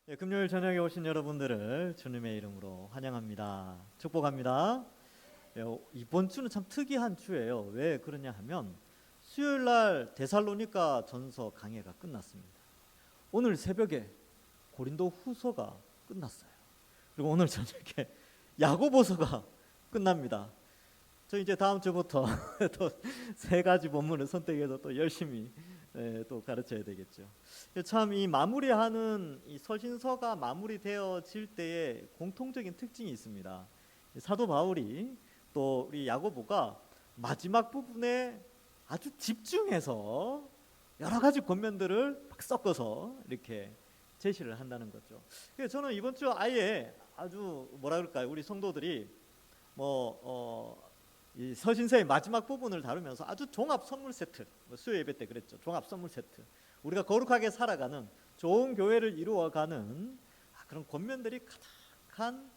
금요일 저녁에 오신 여러분들을 주님의 이름으로 환영합니다. 축복합니다. 이번 주는 참 특이한 주예요. 왜 그러냐 하면 수요일 날 데살로니가 전서 강해가 끝났습니다. 오늘 새벽에 고린도 후서가 끝났어요. 그리고 오늘 저녁에 야고보서가 끝납니다. 저 이제 다음 주부터 또 세 가지 본문을 선택해서 또 열심히 또 가르쳐야 되겠죠. 참 이 마무리하는 이 서신서가 마무리되어질 때에 공통적인 특징이 있습니다. 사도 바울이 또 우리 야고보가 마지막 부분에 아주 집중해서 여러 가지 권면들을 막 섞어서 이렇게 제시를 한다는 거죠. 그래서 저는 이번 주 아예 아주 뭐라 그럴까요? 우리 성도들이 이 서신서의 마지막 부분을 다루면서 아주 종합 선물 세트, 수요 예배 때 그랬죠. 종합 선물 세트. 우리가 거룩하게 살아가는 좋은 교회를 이루어가는 그런 권면들이 가득한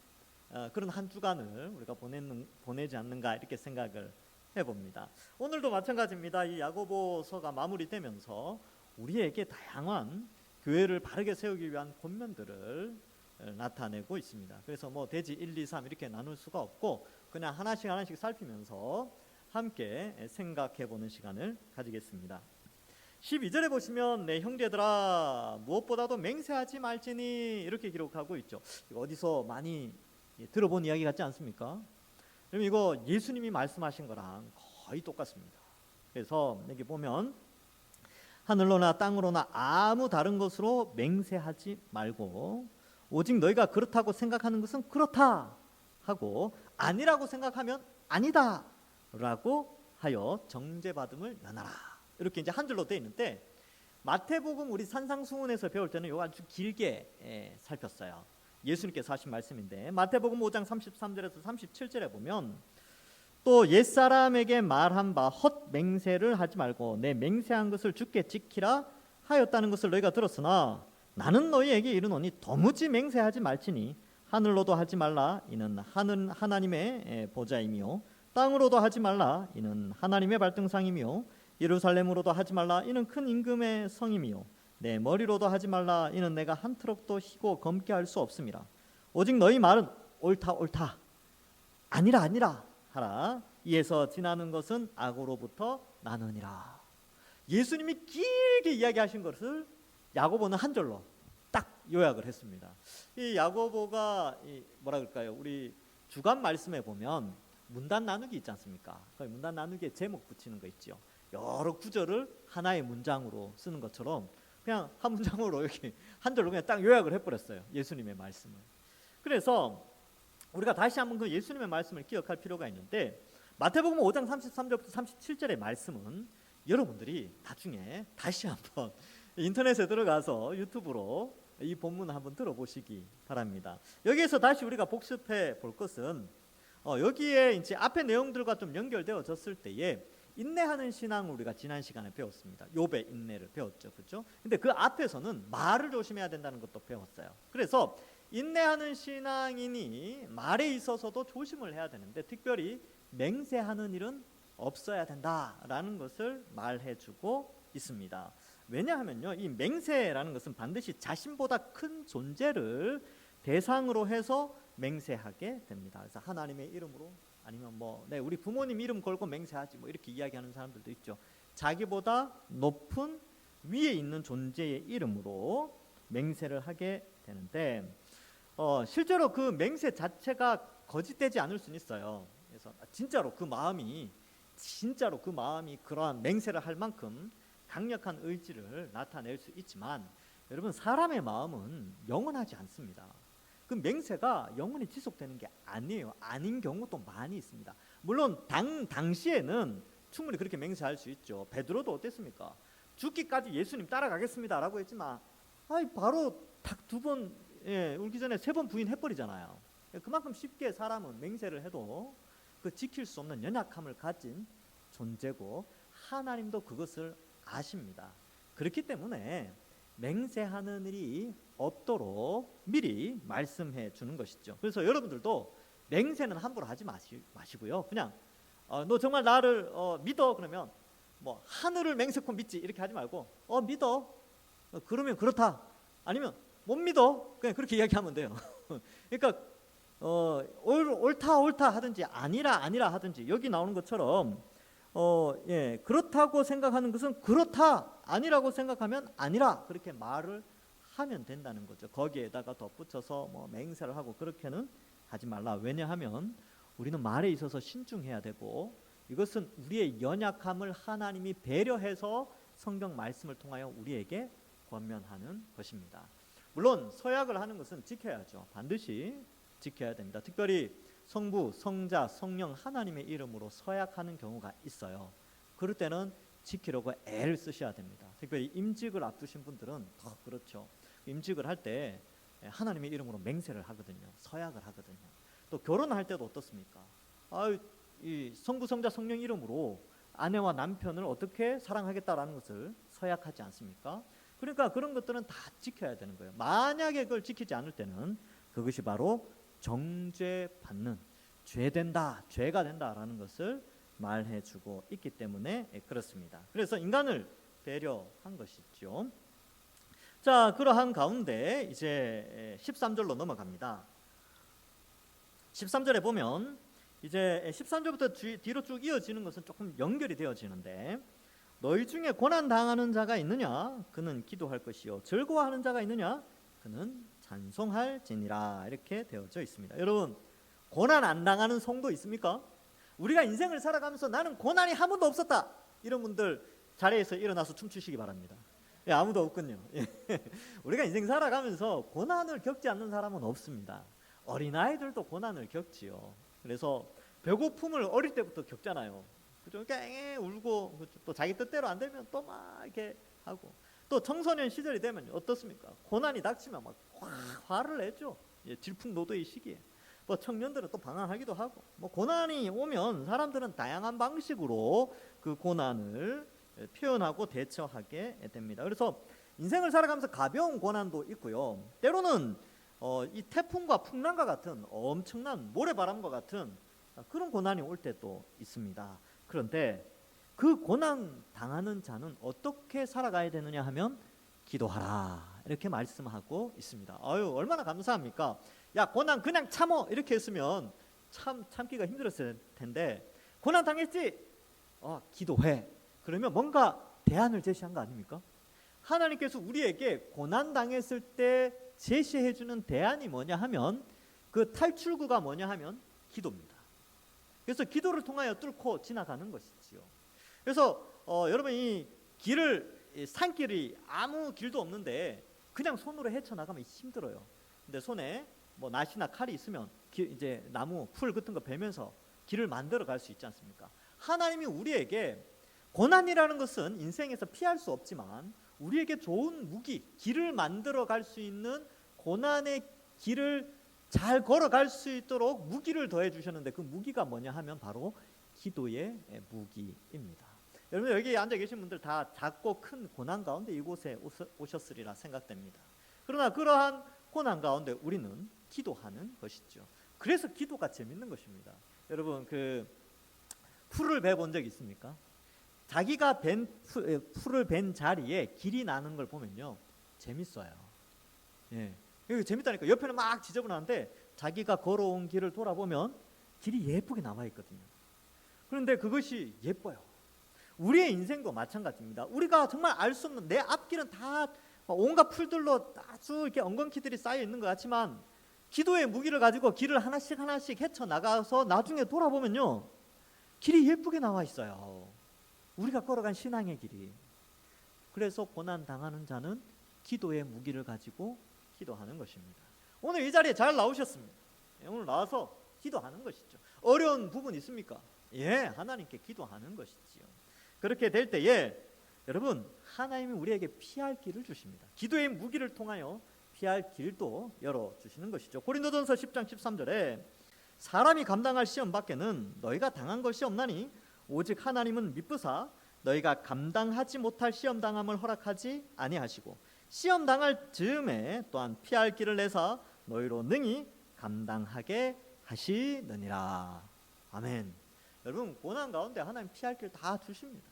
그런 한 주간을 우리가 보내지 않는가 이렇게 생각을 해봅니다. 오늘도 마찬가지입니다. 이 야고보서가 마무리되면서 우리에게 다양한 교회를 바르게 세우기 위한 권면들을 나타내고 있습니다. 그래서 대지 1, 2, 3 이렇게 나눌 수가 없고 그냥 하나씩 살피면서 함께 생각해보는 시간을 가지겠습니다. 12절에 보시면 내 형제들아 무엇보다도 맹세하지 말지니 이렇게 기록하고 있죠. 이거 어디서 많이 들어본 이야기 같지 않습니까? 그럼 이거 예수님이 말씀하신 거랑 거의 똑같습니다. 그래서 여기 보면 하늘로나 땅으로나 아무 다른 것으로 맹세하지 말고 오직 너희가 그렇다고 생각하는 것은 그렇다 하고 아니라고 생각하면 아니다 라고 하여 정죄받음을 면하라. 이렇게 이제 한 줄로 되어 있는데 마태복음 우리 산상수훈에서 배울 때는 이거 아주 길게 살폈어요. 예수님께서 하신 말씀인데 마태복음 5장 33절에서 37절에 보면 또 옛사람에게 말한 바 헛맹세를 하지 말고 내 맹세한 것을 주께 지키라 하였다는 것을 너희가 들었으나 나는 너희에게 이르노니 도무지 맹세하지 말지니 하늘로도 하지 말라 이는 하나님의 보좌이며 땅으로도 하지 말라 이는 하나님의 발등상이며 예루살렘으로도 하지 말라 이는 큰 임금의 성이며 내 머리로도 하지 말라 이는 내가 한 트럭도 희고 검게 할 수 없음이라. 오직 너희 말은 옳다 아니라 하라. 이에서 지나는 것은 악으로부터 나느니라. 예수님이 길게 이야기하신 것을 야고보는 한 절로 딱 요약을 했습니다. 이 야고보가 뭐라 그럴까요? 우리 주간 말씀에 보면 문단 나누기 있지 않습니까? 거기 문단 나누기에 제목 붙이는 거 있죠. 여러 구절을 하나의 문장으로 쓰는 것처럼 그냥 한 문장으로 이렇게 한 절로 그냥 딱 요약을 해버렸어요. 예수님의 말씀을. 그래서 우리가 다시 한번 그 예수님의 말씀을 기억할 필요가 있는데 마태복음 5장 33절부터 37절의 말씀은 여러분들이 나중에 다시 한번 인터넷에 들어가서 유튜브로 이 본문을 한번 들어보시기 바랍니다. 여기에서 다시 우리가 복습해 볼 것은 여기에 이제 앞의 내용들과 좀 연결되어졌을 때에 인내하는 신앙을 우리가 지난 시간에 배웠습니다. 욥의 인내를 배웠죠, 그렇죠? 근데 그 앞에서는 말을 조심해야 된다는 것도 배웠어요. 그래서 인내하는 신앙인이 말에 있어서도 조심을 해야 되는데 특별히 맹세하는 일은 없어야 된다라는 것을 말해주고 있습니다. 왜냐하면요, 이 맹세라는 것은 반드시 자신보다 큰 존재를 대상으로 해서 맹세하게 됩니다. 그래서 하나님의 이름으로 아니면 우리 부모님 이름 걸고 맹세하지 이렇게 이야기하는 사람들도 있죠. 자기보다 높은 위에 있는 존재의 이름으로 맹세를 하게 되는데 실제로 그 맹세 자체가 거짓되지 않을 수는 있어요. 그래서 진짜로 그 마음이 그러한 맹세를 할 만큼 강력한 의지를 나타낼 수 있지만 여러분 사람의 마음은 영원하지 않습니다. 그 맹세가 영원히 지속되는 게 아니에요. 아닌 경우도 많이 있습니다. 물론 당시에는 충분히 그렇게 맹세할 수 있죠. 베드로도 어땠습니까? 죽기까지 예수님 따라가겠습니다라고 했지만 바로 딱 2번 울기 전에 3번 부인해버리잖아요. 그만큼 쉽게 사람은 맹세를 해도 그 지킬 수 없는 연약함을 가진 존재고 하나님도 그것을 아십니다. 그렇기 때문에 맹세하는 일이 없도록 미리 말씀해 주는 것이죠. 그래서 여러분들도 맹세는 함부로 하지 마시고요. 그냥 너 정말 나를 믿어 그러면 하늘을 맹세코 믿지 이렇게 하지 말고 믿어 그러면 그렇다 아니면 못 믿어. 그냥 그렇게 이야기하면 돼요. 그러니까 옳다 하든지 아니라 하든지 여기 나오는 것처럼 그렇다고 생각하는 것은 그렇다, 아니라고 생각하면 아니라 그렇게 말을 하면 된다는 거죠. 거기에다가 덧붙여서 뭐 맹세를 하고 그렇게는 하지 말라. 왜냐하면 우리는 말에 있어서 신중해야 되고 이것은 우리의 연약함을 하나님이 배려해서 성경 말씀을 통하여 우리에게 권면하는 것입니다. 물론 서약을 하는 것은 지켜야죠. 반드시 지켜야 됩니다. 특별히 성부, 성자, 성령 하나님의 이름으로 서약하는 경우가 있어요. 그럴 때는 지키려고 애를 쓰셔야 됩니다. 특별히 임직을 앞두신 분들은 더 그렇죠. 임직을 할 때 하나님의 이름으로 맹세를 하거든요. 서약을 하거든요. 또 결혼할 때도 어떻습니까? 이 성부, 성자, 성령 이름으로 아내와 남편을 어떻게 사랑하겠다라는 것을 서약하지 않습니까? 그러니까 그런 것들은 다 지켜야 되는 거예요. 만약에 그걸 지키지 않을 때는 그것이 바로 정죄받는, 죄가 된다라는 것을 말해주고 있기 때문에 그렇습니다. 그래서 인간을 배려한 것이죠. 자, 그러한 가운데 이제 13절로 넘어갑니다. 13절에 보면 이제 13절부터 뒤로 쭉 이어지는 것은 조금 연결이 되어지는데, 너희 중에 고난 당하는 자가 있느냐? 그는 기도할 것이요. 즐거워하는 자가 있느냐? 그는 찬송할지니라. 이렇게 되어져 있습니다. 여러분, 고난 안 당하는 성도 있습니까? 우리가 인생을 살아가면서 나는 고난이 한 번도 없었다, 이런 분들 자리에서 일어나서 춤추시기 바랍니다. 아무도 없군요. 우리가 인생 살아가면서 고난을 겪지 않는 사람은 없습니다. 어린아이들도 고난을 겪지요. 그래서 배고픔을 어릴 때부터 겪잖아요. 그죠? 그러니까 울고, 또 자기 뜻대로 안 되면 또 막 이렇게 하고, 또 청소년 시절이 되면 어떻습니까? 고난이 닥치면 막 화를 내죠. 질풍노도의 시기에. 뭐 청년들은 또 방황하기도 하고, 뭐 고난이 오면 사람들은 다양한 방식으로 그 고난을 표현하고 대처하게 됩니다. 그래서 인생을 살아가면서 가벼운 고난도 있고요. 때로는 이 태풍과 풍랑과 같은 엄청난 모래바람과 같은 그런 고난이 올 때도 있습니다. 그런데 그 고난 당하는 자는 어떻게 살아가야 되느냐 하면 기도하라, 이렇게 말씀하고 있습니다. 얼마나 감사합니까? 야, 고난 그냥 참어, 이렇게 했으면 참기가 힘들었을 텐데, 고난 당했지? 기도해. 그러면 뭔가 대안을 제시한 거 아닙니까? 하나님께서 우리에게 고난 당했을 때 제시해 주는 대안이 뭐냐 하면, 그 탈출구가 뭐냐 하면 기도입니다. 그래서 기도를 통하여 뚫고 지나가는 것이지요. 그래서 여러분, 이 산길이 아무 길도 없는데 그냥 손으로 헤쳐나가면 힘들어요. 근데 손에 뭐 낫이나 칼이 있으면 이제 나무, 풀 같은 거 베면서 길을 만들어 갈 수 있지 않습니까? 하나님이 우리에게 고난이라는 것은 인생에서 피할 수 없지만 우리에게 좋은 무기, 길을 만들어 갈 수 있는, 고난의 길을 잘 걸어갈 수 있도록 무기를 더해 주셨는데, 그 무기가 뭐냐 하면 바로 기도의 무기입니다. 여러분, 여기 앉아 계신 분들 다 작고 큰 고난 가운데 이곳에 오셨으리라 생각됩니다. 그러나 그러한 고난 가운데 우리는 기도하는 것이죠. 그래서 기도가 재밌는 것입니다. 여러분, 그 풀을 베본 적 있습니까? 자기가 풀을 벤 자리에 길이 나는 걸 보면요, 재밌어요. 이거 재밌다니까. 옆에는 막 지저분한데 자기가 걸어온 길을 돌아보면 길이 예쁘게 남아 있거든요. 그런데 그것이 예뻐요. 우리의 인생도 마찬가지입니다. 우리가 정말 알 수 없는 내 앞길은 다 온갖 풀들로 아주 이렇게 엉겅퀴들이 쌓여 있는 것 같지만, 기도의 무기를 가지고 길을 하나씩 헤쳐 나가서 나중에 돌아보면요, 길이 예쁘게 나와 있어요. 우리가 걸어간 신앙의 길이. 그래서 고난 당하는 자는 기도의 무기를 가지고 기도하는 것입니다. 오늘 이 자리에 잘 나오셨습니다. 오늘 나와서 기도하는 것이죠. 어려운 부분 있습니까? 하나님께 기도하는 것이지요. 그렇게 될 때에 여러분, 하나님이 우리에게 피할 길을 주십니다. 기도의 무기를 통하여 피할 길도 열어주시는 것이죠. 고린도전서 10장 13절에 사람이 감당할 시험 밖에는 너희가 당한 것이 없나니 오직 하나님은 미쁘사 너희가 감당하지 못할 시험 당함을 허락하지 아니하시고 시험 당할 즈음에 또한 피할 길을 내사 너희로 능히 감당하게 하시느니라. 아멘. 여러분, 고난 가운데 하나님 피할 길 다 주십니다.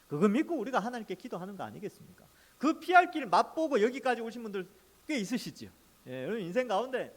그거 믿고 우리가 하나님께 기도하는 거 아니겠습니까? 그 피할 길 맛보고 여기까지 오신 분들 꽤 있으시죠. 예, 여러분 인생 가운데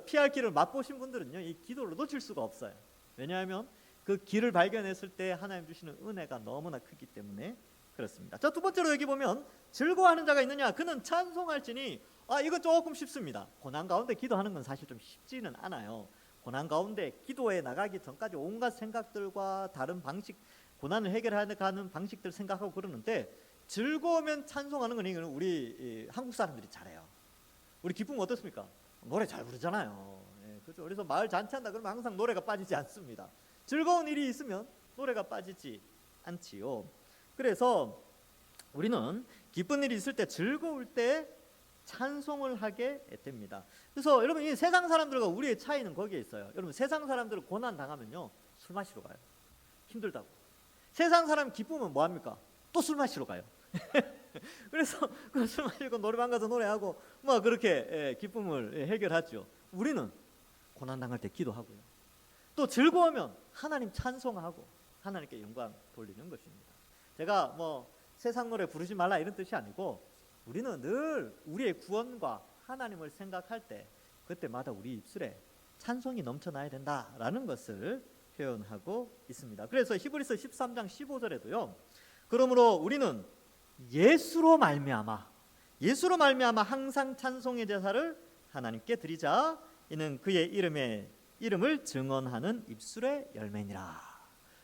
피할 길을 맛보신 분들은요, 이 기도를 놓칠 수가 없어요. 왜냐하면 그 길을 발견했을 때 하나님 주시는 은혜가 너무나 크기 때문에 그렇습니다. 자, 두 번째로 여기 보면 즐거워하는 자가 있느냐, 그는 찬송할지니. 이거 조금 쉽습니다. 고난 가운데 기도하는 건 사실 좀 쉽지는 않아요. 고난 가운데 기도에 나가기 전까지 온갖 생각들과 다른 방식, 고난을 해결하는 방식들 생각하고 그러는데, 즐거우면 찬송하는 건 우리 한국 사람들이 잘해요. 우리 기쁨 어떻습니까? 노래 잘 부르잖아요. 예, 그렇죠. 그래서 마을 잔치한다 그러면 항상 노래가 빠지지 않습니다. 즐거운 일이 있으면 노래가 빠지지 않지요. 그래서 우리는 기쁜 일이 있을 때, 즐거울 때 찬송을 하게 됩니다. 그래서 여러분, 이 세상 사람들과 우리의 차이는 거기에 있어요. 여러분, 세상 사람들은 고난 당하면요, 술 마시러 가요. 힘들다고. 세상 사람 기쁘면 뭐 합니까? 또 술 마시러 가요. 그래서 술 마시고 노래방 가서 노래하고 뭐 그렇게 기쁨을 해결하죠. 우리는 고난 당할 때 기도하고요, 또 즐거우면 하나님 찬송하고 하나님께 영광 돌리는 것입니다. 제가 뭐 세상 노래 부르지 말라 이런 뜻이 아니고, 우리는 늘 우리의 구원과 하나님을 생각할 때 그때마다 우리 입술에 찬송이 넘쳐나야 된다라는 것을 표현하고 있습니다. 그래서 히브리서 13장 15절에도요, 그러므로 우리는 예수로 말미암아 항상 찬송의 제사를 하나님께 드리자. 이는 그의 이름을 증언하는 입술의 열매니라.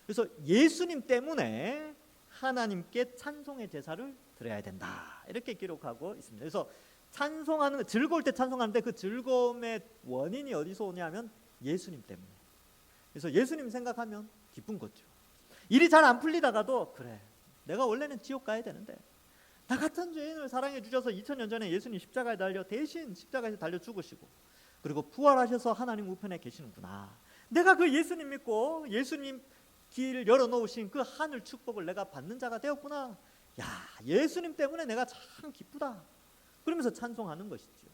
그래서 예수님 때문에 하나님께 찬송의 제사를 드려야 된다, 이렇게 기록하고 있습니다. 그래서 찬송하는, 즐거울 때 찬송하는데 그 즐거움의 원인이 어디서 오냐면 예수님 때문에. 그래서 예수님 생각하면 기쁜 거죠. 일이 잘 안 풀리다가도, 그래, 내가 원래는 지옥 가야 되는데 나 같은 죄인을 사랑해 주셔서 2000년 전에 예수님 십자가에 달려 대신 십자가에서 달려 죽으시고 그리고 부활하셔서 하나님 우편에 계시는구나. 내가 그 예수님 믿고 예수님 길 열어놓으신 그 하늘 축복을 내가 받는 자가 되었구나. 야, 예수님 때문에 내가 참 기쁘다. 그러면서 찬송하는 것이죠.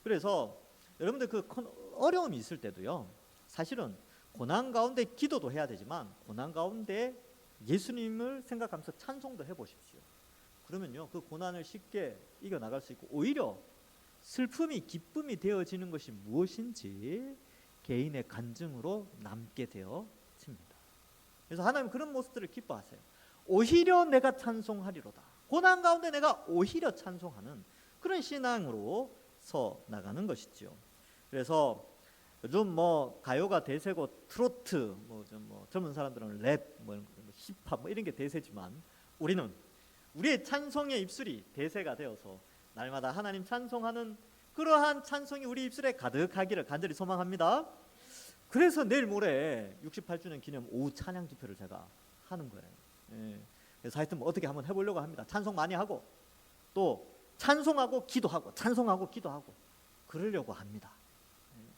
그래서 여러분들 그 어려움이 있을 때도요, 사실은 고난 가운데 기도도 해야 되지만 고난 가운데 예수님을 생각하면서 찬송도 해보십시오. 그러면요, 그 고난을 쉽게 이겨나갈 수 있고, 오히려 슬픔이 기쁨이 되어지는 것이 무엇인지 개인의 간증으로 남게 되어집니다. 그래서 하나님 그런 모습들을 기뻐하세요. 오히려 내가 찬송하리로다. 고난 가운데 내가 오히려 찬송하는 그런 신앙으로 서 나가는 것이죠. 그래서 요즘 뭐 가요가 대세고 트로트, 젊은 사람들은 랩, 힙합 이런 게 대세지만, 우리는 우리의 찬송의 입술이 대세가 되어서 날마다 하나님 찬송하는 그러한 찬송이 우리 입술에 가득하기를 간절히 소망합니다. 그래서 내일 모레 68주년 기념 오후 찬양 집회를 제가 하는 거예요. 예. 그래서 하여튼 어떻게 한번 해보려고 합니다. 찬송 많이 하고 또 찬송하고 기도하고 찬송하고 기도하고 그러려고 합니다.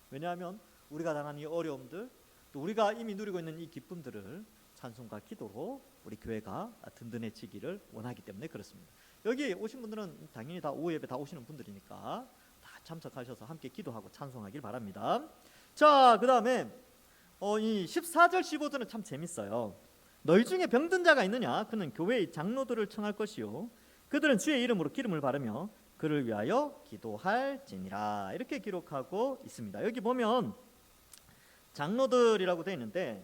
왜냐하면 우리가 당한 이 어려움들, 또 우리가 이미 누리고 있는 이 기쁨들을 찬송과 기도로 우리 교회가 든든해지기를 원하기 때문에 그렇습니다. 여기 오신 분들은 당연히 다 오후 예배 다 오시는 분들이니까 다 참석하셔서 함께 기도하고 찬송하길 바랍니다. 자, 그 다음에 이 14절 15절은 참 재밌어요. 너희 중에 병든 자가 있느냐? 그는 교회의 장로들을 청할 것이요 그들은 주의 이름으로 기름을 바르며 그를 위하여 기도할지니라. 이렇게 기록하고 있습니다. 여기 보면 장로들이라고 되어 있는데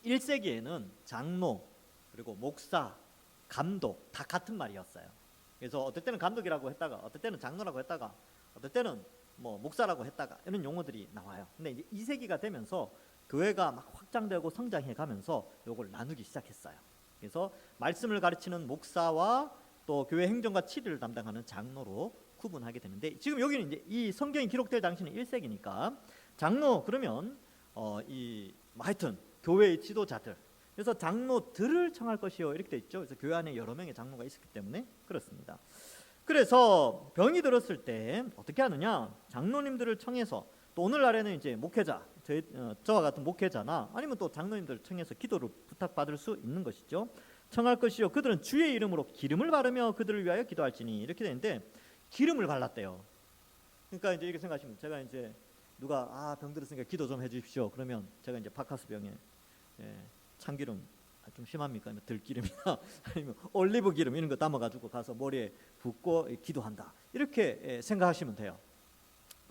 1세기에는 장로 그리고 목사, 감독 다 같은 말이었어요. 그래서 어떨 때는 감독이라고 했다가 어떨 때는 장로라고 했다가 어떨 때는 뭐 목사라고 했다가 이런 용어들이 나와요. 근데 이제 2세기가 되면서 교회가 막 확장되고 성장해 가면서 이걸 나누기 시작했어요. 그래서 말씀을 가르치는 목사와 또 교회 행정과 치리를 담당하는 장로로 구분하게 되는데, 지금 여기는 이제 이 성경이 기록될 당시는 1세기니까 장로 그러면 하여튼 교회의 지도자들, 그래서 장로들을 청할 것이요 이렇게 돼 있죠. 그래서 교회 안에 여러 명의 장로가 있었기 때문에 그렇습니다. 그래서 병이 들었을 때 어떻게 하느냐? 장로님들을 청해서, 또 오늘날에는 이제 목회자, 저와 같은 목회자나 아니면 또 장로님들을 청해서 기도를 부탁받을 수 있는 것이죠. 청할 것이요 그들은 주의 이름으로 기름을 바르며 그들을 위하여 기도할지니. 이렇게 되는데 기름을 발랐대요. 그러니까 이제 이렇게 생각하시면, 제가 이제 누가 병 들었으니까 기도 좀 해주십시오. 그러면 제가 이제 바카스 병에 참기름 좀 심합니까? 들기름이나 아니면 올리브 기름 이런 거 담아가지고 가서 머리에 붓고 기도한다 이렇게 생각하시면 돼요.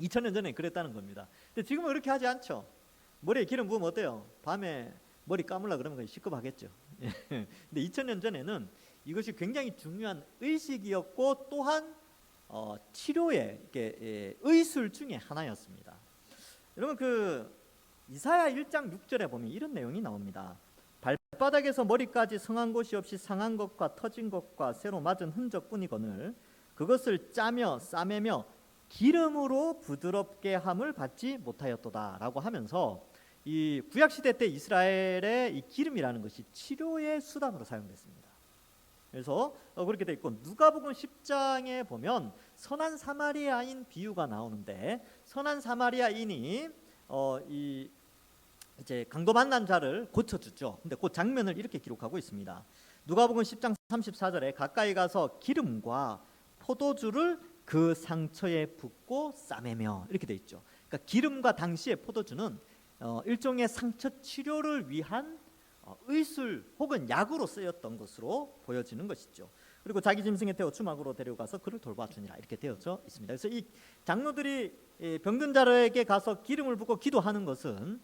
2000년 전에 그랬다는 겁니다. 근데 지금은 그렇게 하지 않죠. 머리에 기름 부으면 어때요? 밤에 머리 감으려 그러면 시급하겠죠. 근데 2000년 전에는 이것이 굉장히 중요한 의식이었고 또한 치료의 의술 중에 하나였습니다. 여러분 그 이사야 1장 6절에 보면 이런 내용이 나옵니다. 발바닥에서 머리까지 성한 곳이 없이 상한 것과 터진 것과 새로 맞은 흔적뿐이거늘 그것을 짜며 싸매며 기름으로 부드럽게 함을 받지 못하였도다라고 하면서 이 구약 시대 때 이스라엘의 이 기름이라는 것이 치료의 수단으로 사용됐습니다. 그래서 그렇게 돼 있고 누가복음 10장에 보면 선한 사마리아인 비유가 나오는데 선한 사마리아인이 이제 강도 만난 자를 고쳐주죠. 근데 그 장면을 이렇게 기록하고 있습니다. 누가복음 10장 34절에 가까이 가서 기름과 포도주를 그 상처에 붓고 싸매며 이렇게 돼 있죠. 그러니까 기름과 당시의 포도주는 일종의 상처 치료를 위한 의술 혹은 약으로 쓰였던 것으로 보여지는 것이죠. 그리고 자기 짐승에 태워 주막으로 데려가서 그를 돌봐주니라 이렇게 되어져 있습니다. 그래서 이 장로들이 병든 자에게 가서 기름을 붓고 기도하는 것은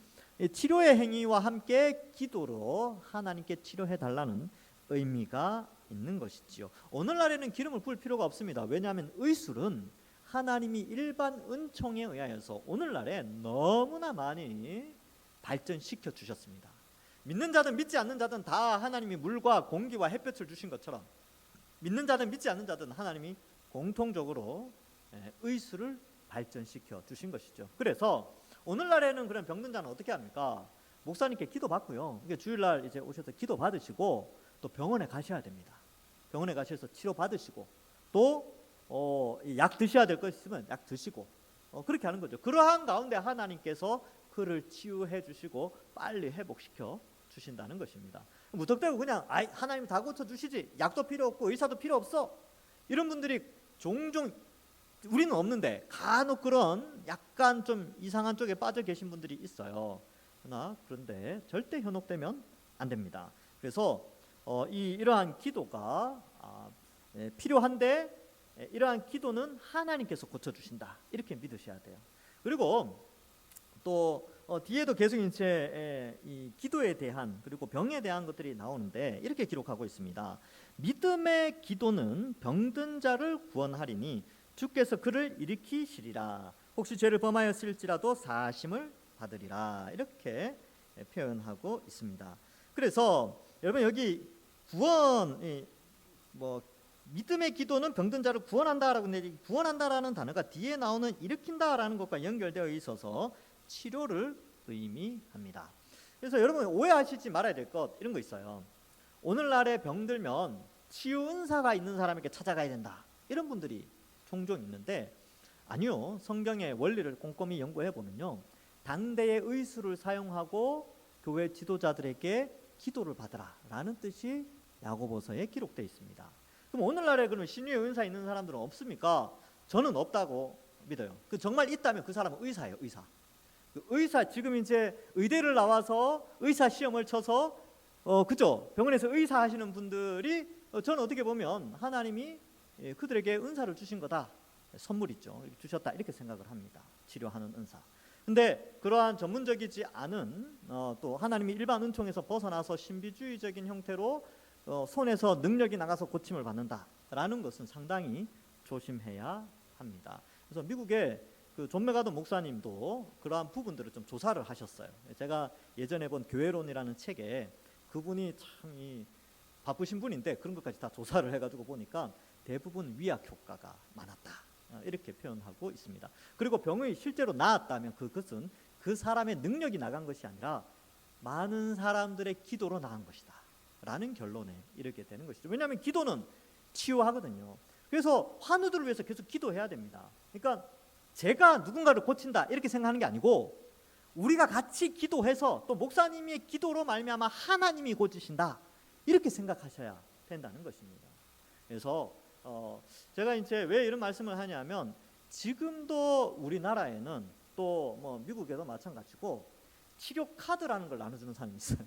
치료의 행위와 함께 기도로 하나님께 치료해 달라는 의미가 있는 것이지요. 오늘날에는 기름을 부을 필요가 없습니다. 왜냐하면 의술은 하나님이 일반 은총에 의하여서 오늘날에 너무나 많이 발전시켜 주셨습니다. 믿는 자든 믿지 않는 자든 다 하나님이 물과 공기와 햇볕을 주신 것처럼 믿는 자든 믿지 않는 자든 하나님이 공통적으로 의술을 발전시켜 주신 것이죠. 그래서 오늘날에는 그런 병든 자는 어떻게 합니까? 목사님께 기도받고요. 이게 주일날 이제 오셔서 기도 받으시고 또 병원에 가셔야 됩니다. 병원에 가셔서 치료 받으시고 또 약 드셔야 될 것 있으면 약 드시고 그렇게 하는 거죠. 그러한 가운데 하나님께서 그를 치유해 주시고 빨리 회복시켜 주신다는 것입니다. 무턱대고 그냥 하나님 다 고쳐 주시지 약도 필요 없고 의사도 필요 없어 이런 분들이 종종 우리는 없는데 간혹 그런 약간 좀 이상한 쪽에 빠져 계신 분들이 있어요. 그런데 절대 현혹되면 안 됩니다. 그래서 이러한 기도가 필요한데 이러한 기도는 하나님께서 고쳐주신다 이렇게 믿으셔야 돼요. 그리고 또 뒤에도 계속 이제 이 기도에 대한 그리고 병에 대한 것들이 나오는데 이렇게 기록하고 있습니다. 믿음의 기도는 병든 자를 구원하리니 주께서 그를 일으키시리라. 혹시 죄를 범하였을지라도 사하심을 받으리라. 이렇게 표현하고 있습니다. 그래서 여러분 여기 구원 믿음의 기도는 병든 자를 구원한다라고 했는데 구원한다라는 단어가 뒤에 나오는 일으킨다라는 것과 연결되어 있어서 치료를 의미합니다. 그래서 여러분 오해하시지 말아야 될 것 이런 거 있어요. 오늘날에 병들면 치유 은사가 있는 사람에게 찾아가야 된다 이런 분들이 종종 있는데 아니요. 성경의 원리를 꼼꼼히 연구해 보면요. 당대의 의술을 사용하고 교회 지도자들에게 기도를 받으라라는 뜻이 야고보서에 기록되어 있습니다. 그럼 오늘날에 그럼 신유의 은사 있는 사람들은 없습니까? 저는 없다고 믿어요. 정말 있다면 그 사람은 의사예요. 의사 지금 이제 의대를 나와서 의사 시험을 쳐서 그죠? 병원에서 의사 하시는 분들이 저는 어떻게 보면 하나님이 그들에게 은사를 주신 거다. 선물이죠. 주셨다 이렇게 생각을 합니다. 치료하는 은사. 근데 그러한 전문적이지 않은 또 하나님이 일반 은총에서 벗어나서 신비주의적인 형태로 손에서 능력이 나가서 고침을 받는다라는 것은 상당히 조심해야 합니다. 그래서 미국의 그 존 메가더 목사님도 그러한 부분들을 좀 조사를 하셨어요. 제가 예전에 본 교회론이라는 책에 그분이 참 바쁘신 분인데 그런 것까지 다 조사를 해가지고 보니까 대부분 위약 효과가 많았다 이렇게 표현하고 있습니다. 그리고 병이 실제로 나았다면 그것은 그 사람의 능력이 나간 것이 아니라 많은 사람들의 기도로 나은 것이다 라는 결론에 이르게 되는 것이죠. 왜냐하면 기도는 치유하거든요. 그래서 환우들을 위해서 계속 기도해야 됩니다. 그러니까 제가 누군가를 고친다 이렇게 생각하는 게 아니고 우리가 같이 기도해서 또 목사님의 기도로 말미암아 하나님이 고치신다 이렇게 생각하셔야 된다는 것입니다. 그래서 제가 이제 왜 이런 말씀을 하냐면 지금도 우리나라에는 또 뭐 미국에도 마찬가지고 치료 카드라는 걸 나눠주는 사람이 있어요.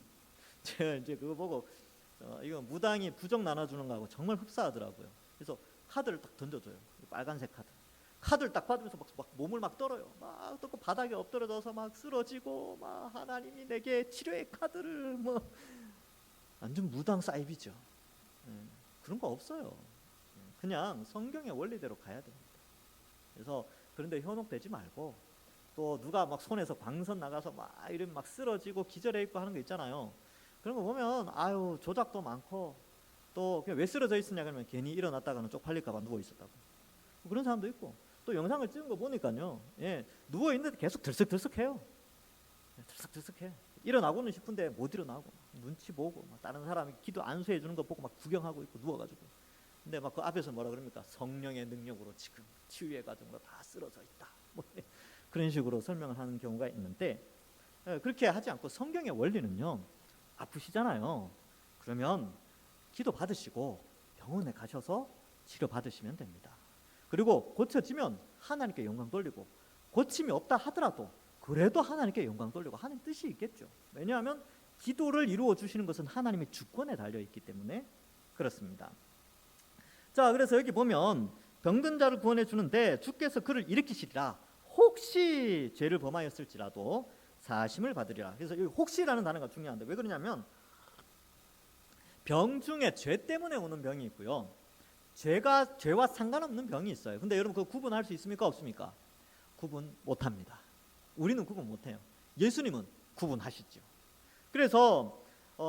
제가 이제 그거 보고 이거 무당이 부적 나눠주는 거하고 정말 흡사하더라고요. 그래서 카드를 딱 던져줘요. 빨간색 카드를 딱 받으면서 막 몸을 막 떨어요. 막 또 바닥에 엎드려져서 막 쓰러지고 막 하나님이 내게 치료의 카드를 뭐 완전 무당 사이비죠. 그런 거 없어요. 그냥 성경의 원리대로 가야 됩니다. 그래서 그런데 현혹되지 말고 또 누가 막 손에서 광선 나가서 막 이러면 막 쓰러지고 기절해 있고 하는 거 있잖아요. 그런 거 보면 아유 조작도 많고 또 그냥 왜 쓰러져 있었냐 그러면 괜히 일어났다가는 쪽팔릴까봐 누워 있었다고 그런 사람도 있고 또 영상을 찍은 거 보니까요. 예, 누워 있는데 계속 들썩들썩해요. 들썩들썩해. 일어나고는 싶은데 못 일어나고 눈치 보고 막 다른 사람이 기도 안수해 주는 거 보고 막 구경하고 있고 누워가지고 근데 막 그 앞에서 뭐라 그럽니까? 성령의 능력으로 지금 치유의 과정으로 다 쓰러져 있다. 뭐 그런 식으로 설명을 하는 경우가 있는데 그렇게 하지 않고 성경의 원리는요. 아프시잖아요. 그러면 기도 받으시고 병원에 가셔서 치료 받으시면 됩니다. 그리고 고쳐지면 하나님께 영광 돌리고 고침이 없다 하더라도 그래도 하나님께 영광 돌리고 하는 뜻이 있겠죠. 왜냐하면 기도를 이루어 주시는 것은 하나님의 주권에 달려 있기 때문에 그렇습니다. 자, 그래서 여기 보면 병든 자를 구원해 주는데 주께서 그를 일으키시리라. 혹시 죄를 범하였을지라도 사심을 받으리라. 그래서 이 혹시라는 단어가 중요한데 왜 그러냐면 병 중에 죄 때문에 오는 병이 있고요. 죄와 상관없는 병이 있어요. 근데 여러분 그거 구분할 수 있습니까? 없습니까? 구분 못합니다. 우리는 구분 못해요. 예수님은 구분하시죠. 그래서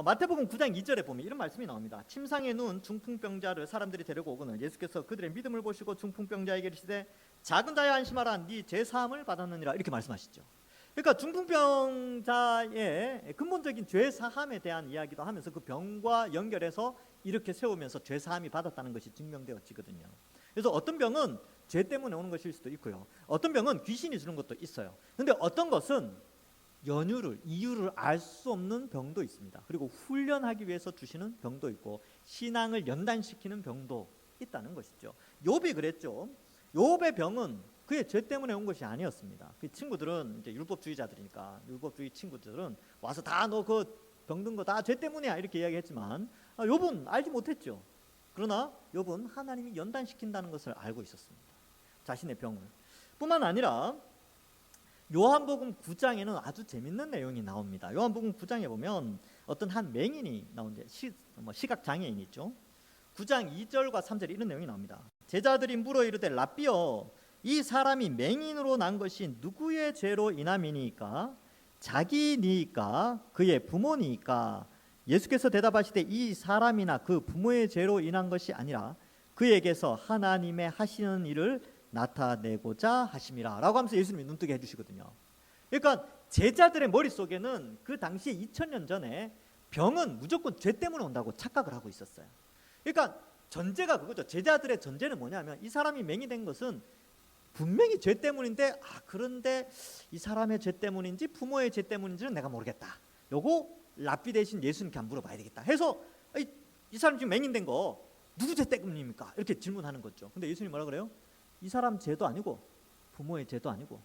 마태복음 9장 2절에 보면 이런 말씀이 나옵니다. 침상에 누운 중풍병자를 사람들이 데리고 오거늘 예수께서 그들의 믿음을 보시고 중풍병자에게 이르시되 작은 자야 안심하라 네 죄 사함을 받았느니라 이렇게 말씀하시죠. 그러니까 중풍병자의 근본적인 죄 사함에 대한 이야기도 하면서 그 병과 연결해서 이렇게 세우면서 죄 사함이 받았다는 것이 증명되어지거든요. 그래서 어떤 병은 죄 때문에 오는 것일 수도 있고요. 어떤 병은 귀신이 주는 것도 있어요. 근데 어떤 것은 이유를 알 수 없는 병도 있습니다. 그리고 훈련하기 위해서 주시는 병도 있고 신앙을 연단시키는 병도 있다는 것이죠. 욥이 그랬죠. 욥의 병은 그의 죄 때문에 온 것이 아니었습니다. 그 친구들은 이제 율법주의자들이니까 율법주의 친구들은 와서 다 너 그 병든 거 다 죄 때문이야 이렇게 이야기했지만 욥은 알지 못했죠. 그러나 욥은 하나님이 연단시킨다는 것을 알고 있었습니다. 자신의 병을. 뿐만 아니라 요한복음 9장에는 아주 재밌는 내용이 나옵니다. 요한복음 9장에 보면 어떤 한 맹인이 나오는데 시각장애인이 있죠. 9장 2절과 3절에 이런 내용이 나옵니다. 제자들이 물어 이르되 랍비여 이 사람이 맹인으로 난 것이 누구의 죄로 인함이니까 자기니까 그의 부모니까 예수께서 대답하시되 이 사람이나 그 부모의 죄로 인한 것이 아니라 그에게서 하나님의 하시는 일을 나타내고자 하심이라 라고 하면서 예수님이 눈뜨게 해주시거든요. 그러니까 제자들의 머릿속에는 그 당시에 2000년 전에 병은 무조건 죄 때문에 온다고 착각을 하고 있었어요. 그러니까 전제가 그거죠. 제자들의 전제는 뭐냐면 이 사람이 맹인된 것은 분명히 죄 때문인데 그런데 이 사람의 죄 때문인지 부모의 죄 때문인지는 내가 모르겠다. 요거 랍비 대신 예수님께 한번 물어봐야 되겠다 해서 이 사람 지금 맹인된 거 누구 죄 때문입니까? 이렇게 질문하는 거죠. 근데 예수님 뭐라 그래요? 이 사람 죄도 아니고 부모의 죄도 아니고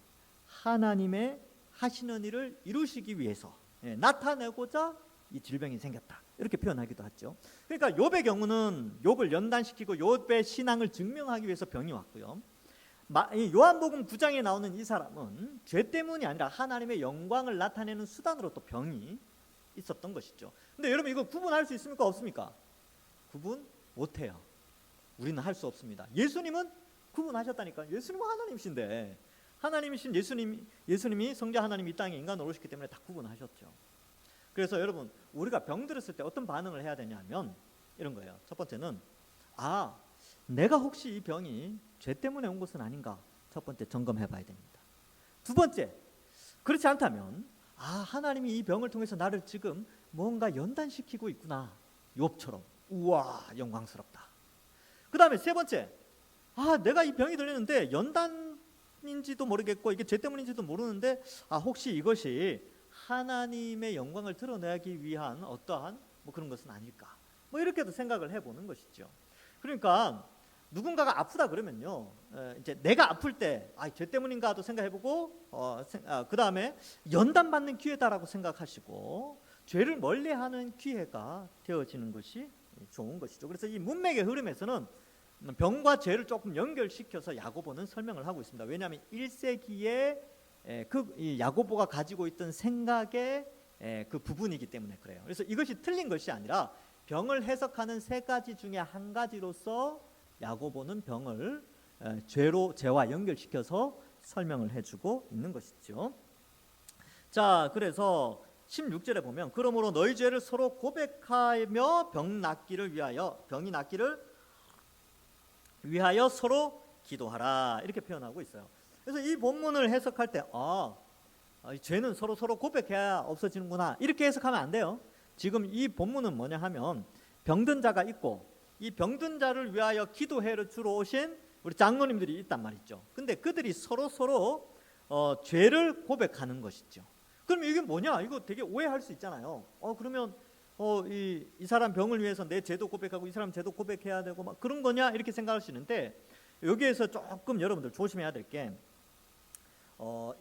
하나님의 하시는 일을 이루시기 위해서 나타내고자 이 질병이 생겼다. 이렇게 표현하기도 하죠. 그러니까 욥의 경우는 욥을 연단시키고 욥의 신앙을 증명하기 위해서 병이 왔고요. 요한복음 9장에 나오는 이 사람은 죄 때문이 아니라 하나님의 영광을 나타내는 수단으로 또 병이 있었던 것이죠. 근데 여러분 이거 구분할 수 있습니까? 없습니까? 구분 못해요. 우리는 할 수 없습니다. 예수님은 구분하셨다니까. 예수님은 하나님이신데 하나님이신 예수님이 성자 하나님이 이 땅에 인간으로 오셨기 때문에 다 구분하셨죠. 그래서 여러분 우리가 병들었을 때 어떤 반응을 해야 되냐면 이런 거예요. 첫 번째는 내가 혹시 이 병이 죄 때문에 온 것은 아닌가 첫 번째 점검해 봐야 됩니다. 두 번째 그렇지 않다면 하나님이 이 병을 통해서 나를 지금 뭔가 연단시키고 있구나. 욥처럼 우와 영광스럽다. 그 다음에 세 번째 내가 이 병이 들리는데 연단인지도 모르겠고 이게 죄 때문인지도 모르는데 혹시 이것이 하나님의 영광을 드러내기 위한 어떠한 그런 것은 아닐까 이렇게도 생각을 해보는 것이죠. 그러니까 누군가가 아프다 그러면요 이제 내가 아플 때 죄 때문인가도 생각해보고 그 다음에 연단받는 기회다라고 생각하시고 죄를 멀리하는 기회가 되어지는 것이 좋은 것이죠. 그래서 이 문맥의 흐름에서는 병과 죄를 조금 연결시켜서 야고보는 설명을 하고 있습니다. 왜냐하면 1세기에 이 야고보가 가지고 있던 생각의 그 부분이기 때문에 그래요. 그래서 이것이 틀린 것이 아니라 병을 해석하는 세 가지 중에 한 가지로서 야고보는 병을 죄와 연결시켜서 설명을 해주고 있는 것이죠. 자, 그래서 16절에 보면 그러므로 너희 죄를 서로 고백하며 병이 낫기를 위하여 서로 기도하라 이렇게 표현하고 있어요. 그래서 이 본문을 해석할 때 이 죄는 서로 고백해야 없어지는구나 이렇게 해석하면 안 돼요. 지금 이 본문은 뭐냐 하면 병든 자가 있고 이 병든 자를 위하여 기도해 주러 오신 우리 장로님들이 있단 말이죠. 근데 그들이 서로 죄를 고백하는 것이죠. 그럼 이게 뭐냐? 이거 되게 오해할 수 있잖아요. 그러면 이 사람 병을 위해서 내 죄도 고백하고 이 사람 죄도 고백해야 되고 막 그런 거냐 이렇게 생각할 수 있는데 여기에서 조금 여러분들 조심해야 될 게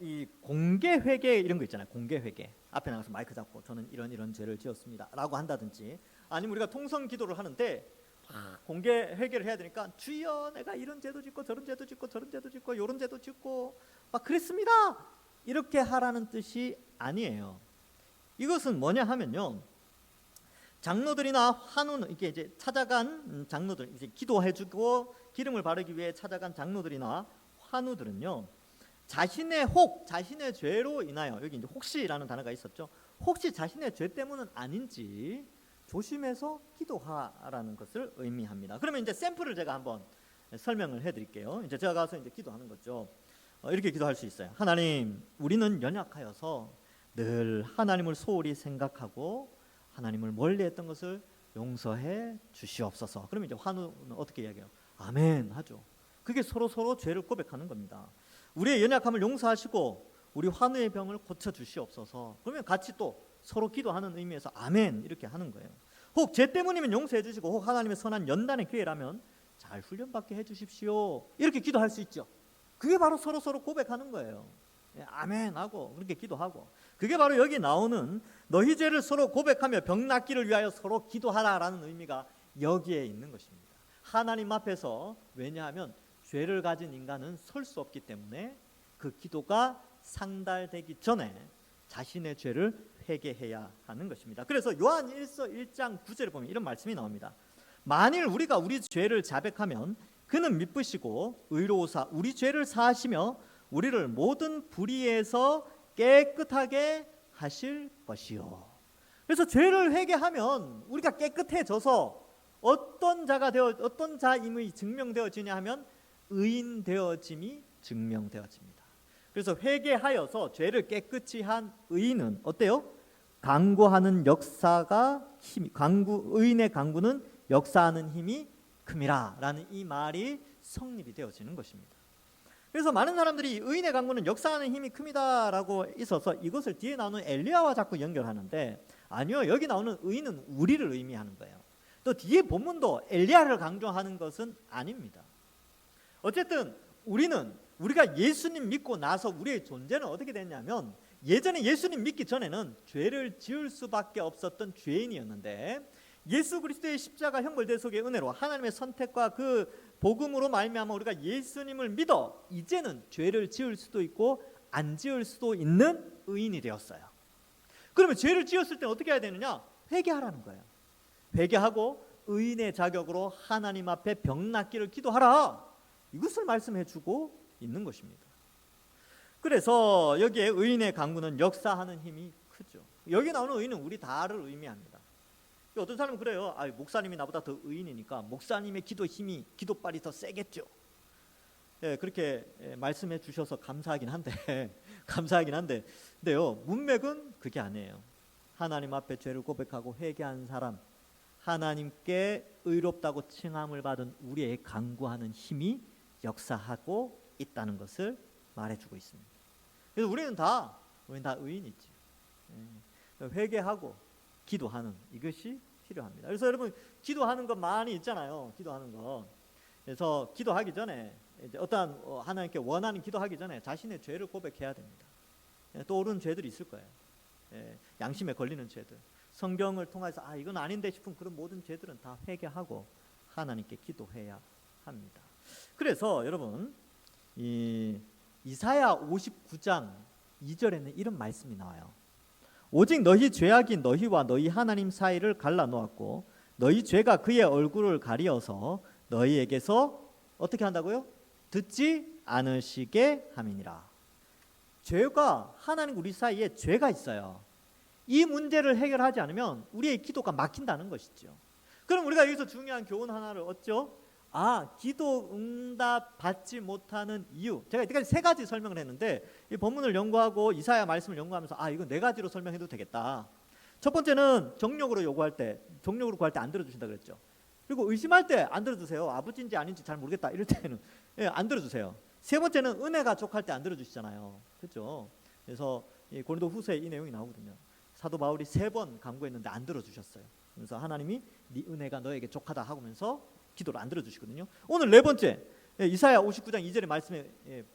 이 공개 회개 이런 거 있잖아요. 공개 회개 앞에 나가서 마이크 잡고 저는 이런 죄를 지었습니다라고 한다든지 아니면 우리가 통성 기도를 하는데 공개 회개를 해야 되니까 주여 내가 이런 죄도 짓고 저런 죄도 짓고 저런 죄도 짓고 이런 죄도 짓고 막 그랬습니다 이렇게 하라는 뜻이 아니에요. 이것은 뭐냐 하면요, 장로들이나 환우는 이게 이제 찾아간 장로들 이제 기도해주고 기름을 바르기 위해 찾아간 장로들이나 환우들은요 자신의 죄로 인하여 여기 이제 혹시라는 단어가 있었죠. 혹시 자신의 죄 때문은 아닌지 조심해서 기도하라는 것을 의미합니다. 그러면 이제 샘플을 제가 한번 설명을 해드릴게요. 이제 제가 가서 이제 기도하는 거죠. 이렇게 기도할 수 있어요. 하나님, 우리는 연약하여서 늘 하나님을 소홀히 생각하고 하나님을 멀리했던 것을 용서해 주시옵소서. 그러면 이제 환우는 어떻게 이야기해요? 아멘 하죠. 그게 서로 죄를 고백하는 겁니다. 우리의 연약함을 용서하시고 우리 환우의 병을 고쳐 주시옵소서. 그러면 같이 또 서로 기도하는 의미에서 아멘 이렇게 하는 거예요. 혹 죄 때문이면 용서해 주시고 혹 하나님의 선한 연단의 기회라면 잘 훈련받게 해 주십시오 이렇게 기도할 수 있죠. 그게 바로 서로 고백하는 거예요. 아멘 하고 그렇게 기도하고 그게 바로 여기 나오는 너희 죄를 서로 고백하며 병 낫기를 위하여 서로 기도하라라는 의미가 여기에 있는 것입니다. 하나님 앞에서 왜냐하면 죄를 가진 인간은 설 수 없기 때문에 그 기도가 상달되기 전에 자신의 죄를 회개해야 하는 것입니다. 그래서 요한 1서 1장 9절에 보면 이런 말씀이 나옵니다. 만일 우리가 우리 죄를 자백하면 그는 미쁘시고 의로우사 우리 죄를 사하시며 우리를 모든 불의에서 깨끗하게 하실 것이요. 그래서 죄를 회개하면 우리가 깨끗해져서 어떤 자임이 증명되어지냐 하면 의인 되어짐이 증명되어집니다. 그래서 회개하여서 죄를 깨끗이 한 의인은 어때요? 의인의 강구는 역사하는 힘이 큼이라라는 이 말이 성립이 되어지는 것입니다. 그래서 많은 사람들이 의인의 강구는 역사하는 힘이 큼이다라고 있어서 이것을 뒤에 나오는 엘리야와 자꾸 연결하는데 아니요, 여기 나오는 의인은 우리를 의미하는 거예요. 또 뒤에 본문도 엘리야를 강조하는 것은 아닙니다. 어쨌든 우리가 예수님 믿고 나서 우리의 존재는 어떻게 됐냐면 예전에 예수님 믿기 전에는 죄를 지을 수밖에 없었던 죄인이었는데 예수 그리스도의 십자가 형벌대속의 은혜로 하나님의 선택과 그 복음으로 말미암아 우리가 예수님을 믿어 이제는 죄를 지을 수도 있고 안 지을 수도 있는 의인이 되었어요. 그러면 죄를 지었을 때 어떻게 해야 되느냐? 회개하라는 거예요. 회개하고 의인의 자격으로 하나님 앞에 병 낫기를 기도하라. 이것을 말씀해 주고 있는 것입니다. 그래서 여기에 의인의 강구는 역사하는 힘이 크죠. 여기 나오는 의인은 우리 다를 의미합니다. 어떤 사람은 그래요. 목사님이 나보다 더 의인이니까 목사님의 기도빨이 더 세겠죠. 그렇게 말씀해 주셔서 감사하긴 한데 근데요, 문맥은 그게 아니에요. 하나님 앞에 죄를 고백하고 회개한 사람, 하나님께 의롭다고 칭함을 받은 우리의 강구하는 힘이 역사하고 있다는 것을 말해주고 있습니다. 그래서 우리는 다 의인이지. 회개하고 기도하는 이것이 필요합니다. 그래서 여러분 기도하는 거 많이 있잖아요. 기도하는 거. 그래서 기도하기 전에 이제 어떠한 하나님께 원하는 기도하기 전에 자신의 죄를 고백해야 됩니다. 떠오르는 죄들이 있을 거예요. 양심에 걸리는 죄들. 성경을 통해서 이건 아닌데 싶은 그런 모든 죄들은 다 회개하고 하나님께 기도해야 합니다. 그래서 여러분 이사야 59장 2절에는 이런 말씀이 나와요. 오직 너희 죄악이 너희와 너희 하나님 사이를 갈라놓았고 너희 죄가 그의 얼굴을 가리어서 너희에게서 어떻게 한다고요? 듣지 않으시게 함이니라. 죄가 하나님 우리 사이에 죄가 있어요. 이 문제를 해결하지 않으면 우리의 기도가 막힌다는 것이죠. 그럼 우리가 여기서 중요한 교훈 하나를 얻죠. 기도 응답 받지 못하는 이유. 제가 이때까지 세 가지 설명을 했는데 이 본문을 연구하고 이사야 말씀을 연구하면서 이거 네 가지로 설명해도 되겠다. 첫 번째는 정력으로 구할 때 안 들어주신다 그랬죠. 그리고 의심할 때 안 들어주세요. 아버지인지 아닌지 잘 모르겠다 이럴 때는 안 들어주세요. 세 번째는 은혜가 족할 때 안 들어주시잖아요. 그렇죠? 그래서 이 고린도후서에 이 내용이 나오거든요. 사도 바울이 3번 간구했는데 안 들어주셨어요. 그래서 하나님이 네 은혜가 너에게 족하다 하면서 기도를 안 들어주시거든요. 오늘 네 번째 이사야 59장 2절의 말씀에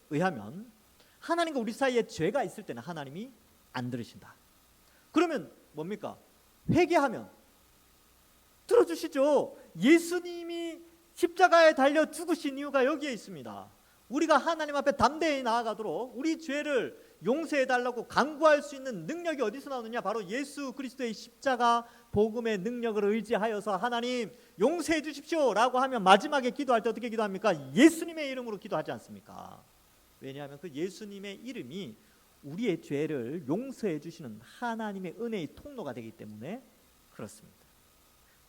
의하면 하나님과 우리 사이에 죄가 있을 때는 하나님이 안 들으신다. 그러면 뭡니까? 회개하면 들어주시죠. 예수님이 십자가에 달려 죽으신 이유가 여기에 있습니다. 우리가 하나님 앞에 담대히 나아가도록 우리 죄를 용서해달라고 간구할 수 있는 능력이 어디서 나오느냐? 바로 예수 그리스도의 십자가 복음의 능력을 의지하여서 하나님 용서해 주십시오 라고 하면 마지막에 기도할 때 어떻게 기도합니까? 예수님의 이름으로 기도하지 않습니까? 왜냐하면 그 예수님의 이름이 우리의 죄를 용서해 주시는 하나님의 은혜의 통로가 되기 때문에 그렇습니다.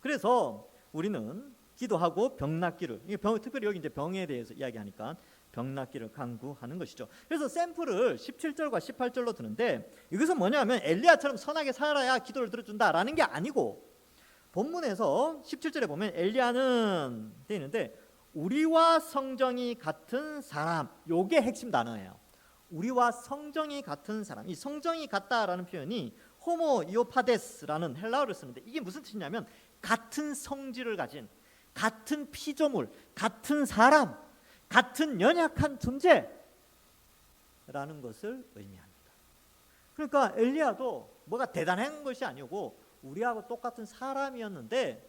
그래서 우리는 기도하고 병 낫기를, 특별히 여기 이제 병에 대해서 이야기하니까 병 낫기를 간구하는 것이죠. 그래서 샘플을 17절과 18절로 드는데 이것은 뭐냐면 엘리야처럼 선하게 살아야 기도를 들어준다라는 게 아니고, 본문에서 17절에 보면 엘리야는 되어 있는데 우리와 성정이 같은 사람, 요게 핵심 단어예요. 우리와 성정이 같은 사람. 이 성정이 같다라는 표현이 호모 이오파데스라는 헬라어를 쓰는데 이게 무슨 뜻이냐면 같은 성질을 가진, 같은 피조물, 같은 사람, 같은 연약한 존재라는 것을 의미합니다. 그러니까 엘리야도 뭐가 대단한 것이 아니고 우리하고 똑같은 사람이었는데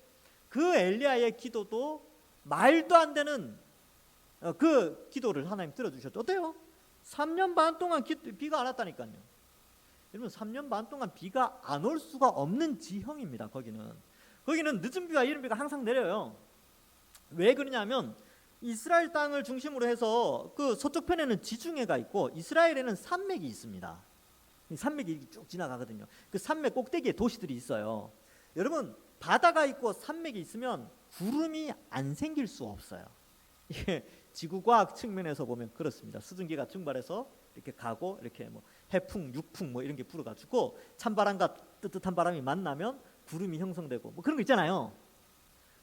그 엘리야의 기도도 말도 안 되는 그 기도를 하나님 들어주셨죠. 어때요? 3년 반 동안 비가 안 왔다니까요. 여러분 3년 반 동안 비가 안 올 수가 없는 지형입니다. 거기는 늦은 비와 이른 비가 항상 내려요. 왜 그러냐면 이스라엘 땅을 중심으로 해서 그 서쪽 편에는 지중해가 있고 이스라엘에는 산맥이 있습니다. 이 산맥이 쭉 지나가거든요. 그 산맥 꼭대기에 도시들이 있어요. 여러분 바다가 있고 산맥이 있으면 구름이 안 생길 수 없어요. 이게 지구과학 측면에서 보면 그렇습니다. 수증기가 증발해서 이렇게 가고 이렇게 뭐 해풍, 육풍 뭐 이런 게 불어가지고 찬바람과 뜨뜻한 바람이 만나면 구름이 형성되고 뭐 그런 거 있잖아요.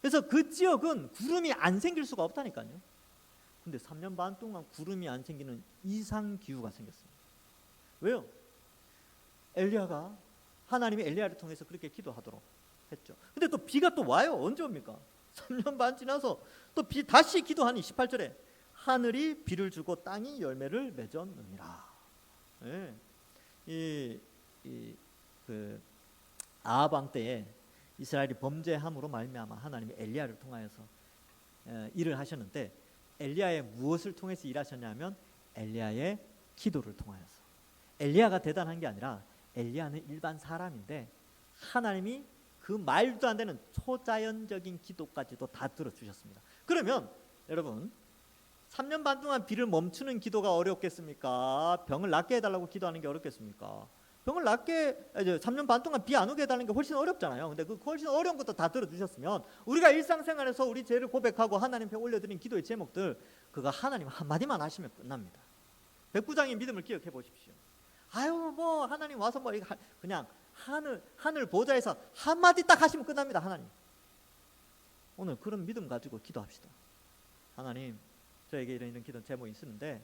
그래서 그 지역은 구름이 안 생길 수가 없다니까요. 근데 3년 반 동안 구름이 안 생기는 이상 기후가 생겼습니다. 왜요? 엘리야가 하나님이 엘리야를 통해서 그렇게 기도하도록 했죠. 근데 또 비가 또 와요. 언제 옵니까? 3년 반 지나서 또 비 다시 기도하니 18절에 하늘이 비를 주고 땅이 열매를 맺었느니라. 네. 그 아합 왕 때에 이스라엘이 범죄함으로 말미암아 하나님이 엘리야를 통하여서 일을 하셨는데 엘리야의 무엇을 통해서 일하셨냐면 엘리야의 기도를 통하여서. 엘리야가 대단한 게 아니라 엘리야는 일반 사람인데 하나님이 그 말도 안 되는 초자연적인 기도까지도 다 들어주셨습니다. 그러면 여러분 3년 반 동안 비를 멈추는 기도가 어렵겠습니까? 병을 낫게 해달라고 기도하는 게 어렵겠습니까? 병을 낫게 3년 반 동안 비 안 오게 해달라는 게 훨씬 어렵잖아요. 근데 그 훨씬 어려운 것도 다 들어주셨으면 우리가 일상생활에서 우리 죄를 고백하고 하나님 앞에 올려드린 기도의 제목들 그거 하나님 한마디만 하시면 끝납니다. 백부장의 믿음을 기억해 보십시오. 뭐 하나님 와서 뭐 그냥 하늘 보좌에서 한마디 딱 하시면 끝납니다. 하나님 오늘 그런 믿음 가지고 기도합시다. 하나님 저에게 이런 기도 제목이 있는데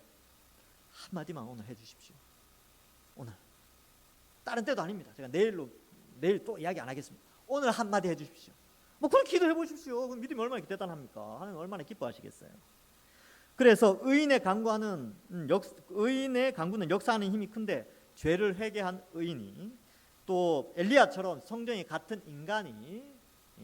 한마디만 오늘 해주십시오. 오늘 다른 때도 아닙니다. 제가 내일 또 이야기 안 하겠습니다. 오늘 한마디 해주십시오. 뭐 그런 기도해 보십시오. 믿음이 얼마나 대단합니까? 하나님 얼마나 기뻐하시겠어요. 그래서 의인의 간구는 역사하는 힘이 큰데 죄를 회개한 의인이 또 엘리야처럼 성정이 같은 인간이